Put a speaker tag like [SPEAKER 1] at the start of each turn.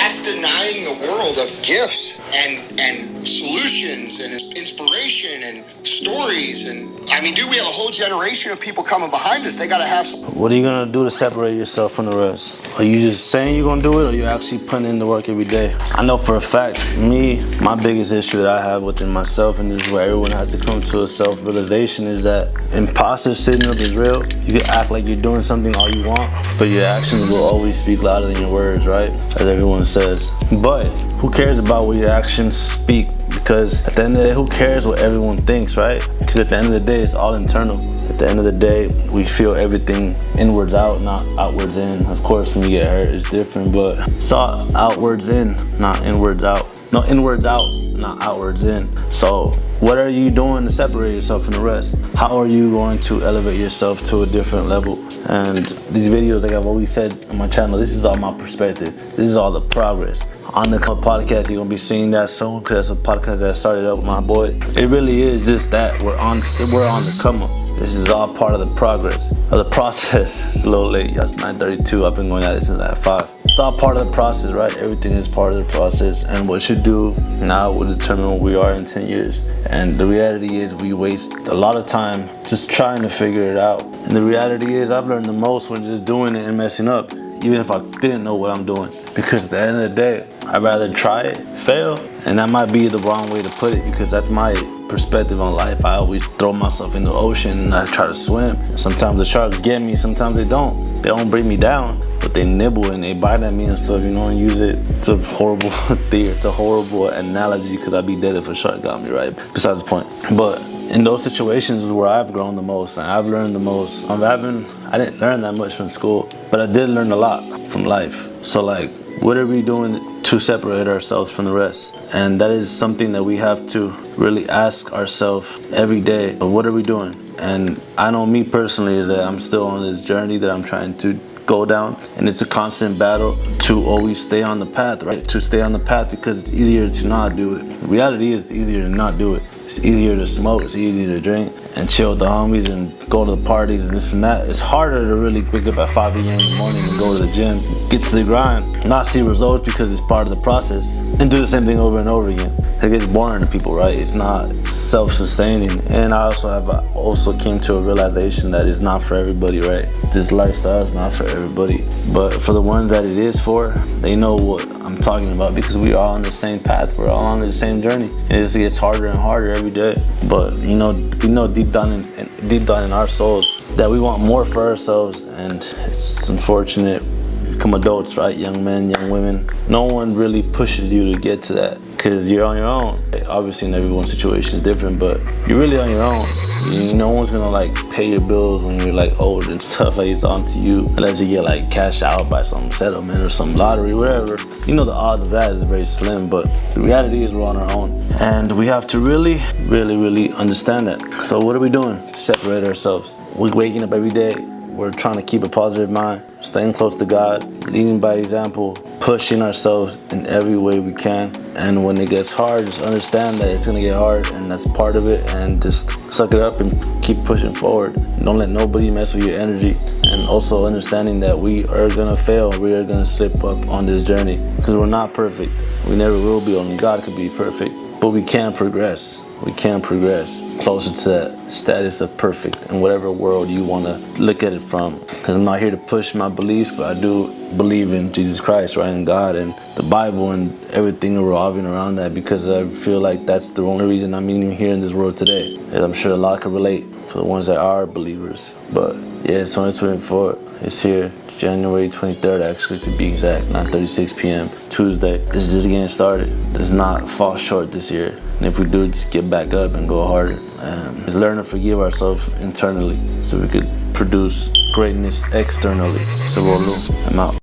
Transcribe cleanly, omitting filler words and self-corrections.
[SPEAKER 1] that's denying the world of gifts and solutions and inspiration and stories. And I mean, dude, we have a whole generation of people coming behind us. They got to have some.
[SPEAKER 2] What are you gonna do to separate yourself from the rest? Are you just saying you're gonna do it, or you actually putting in the work every day? I know for a fact, my biggest issue that I have within myself, and this is where everyone has to come to a self-realization, is that imposter syndrome is real. You can act like you're doing something all you want, but your actions will always speak louder than your words, right? As everyone says. But who cares about what your actions speak? Because at the end of the day, who cares what everyone thinks, right? Because at the end of the day, it's all internal. At the end of the day, we feel everything inwards out, not outwards in. Of course, when you get hurt, it's different, but it's all outwards in, not inwards out. No, inwards out, not outwards in. So what are you doing to separate yourself from the rest? How are you going to elevate yourself to a different level? And these videos, like I've always said on my channel, this is all my perspective. This is all the progress. On the podcast, you're gonna be seeing that soon, because that's a podcast that I started up with my boy. It really is just that we're on the come up. This is all part of the progress, of the process. It's a little late, y'all. It's 9:32. I've been going at this since at 5. It's all part of the process, right? Everything is part of the process, and what you do now will determine what we are in 10 years. And the reality is we waste a lot of time just trying to figure it out. And the reality is I've learned the most when just doing it and messing up, even if I didn't know what I'm doing. Because at the end of the day, I'd rather try it, fail, and that might be the wrong way to put it, because that's my perspective on life. I always throw myself in the ocean and I try to swim. Sometimes the sharks get me, sometimes they don't. They don't bring me down, but they nibble and they bite at me and stuff, you know, and use it. It's a horrible theory, it's a horrible analogy, because I'd be dead if a shark got me, right? Besides the point. But in those situations is where I've grown the most and I've learned the most. I didn't learn that much from school, but I did learn a lot from life. So like, what are we doing to separate ourselves from the rest? And that is something that we have to really ask ourselves every day. What are we doing? And I know me personally is that I'm still on this journey that I'm trying to go down, and it's a constant battle to always stay on the path, right? To stay on the path, because it's easier to not do it. The reality is it's easier to not do it. It's easier to smoke, it's easier to drink and chill with the homies and go to the parties and this and that. It's harder to really wake up at 5 a.m. in the morning and go to the gym, get to the grind, not see results because it's part of the process, and do the same thing over and over again. It gets boring to people, right? It's not self-sustaining. And I also came to a realization that it's not for everybody, right? This lifestyle is not for everybody. But for the ones that it is for, they know what I'm talking about, because we are on the same path. We're all on the same journey. It just gets harder and harder every day. But we know deep down in our souls that we want more for ourselves, and it's unfortunate. Become adults, right? Young men, young women. No one really pushes you to get to that, because you're on your own. Obviously, in everyone's situation is different, but you're really on your own. No one's gonna like pay your bills when you're like old and stuff. Like, it's on to you, unless you get like cashed out by some settlement or some lottery, whatever. You know, the odds of that is very slim, but the reality is we're on our own, and we have to really understand that. So what are we doing to separate ourselves? We're waking up every day. We're trying to keep a positive mind, staying close to God, leading by example, pushing ourselves in every way we can. And when it gets hard, just understand that it's gonna get hard, and that's part of it, and just suck it up and keep pushing forward. Don't let nobody mess with your energy. And also understanding that we are gonna fail, we are gonna slip up on this journey, because we're not perfect. We never will be. Only God could be perfect, but we can progress. We can progress closer to that status of perfect in whatever world you want to look at it from. Because I'm not here to push my beliefs, but I do believe in Jesus Christ, right? And God and the Bible and everything revolving around that, because I feel like that's the only reason I'm even here in this world today. And I'm sure a lot can relate for the ones that are believers. But yeah, it's 2024. It's here. January 23rd, actually, to be exact. 9:36 p.m. Tuesday. This is just getting started. Does not fall short this year. And if we do, just get back up and go harder. Just learn to forgive ourselves internally, so we could produce greatness externally. So, I'm out.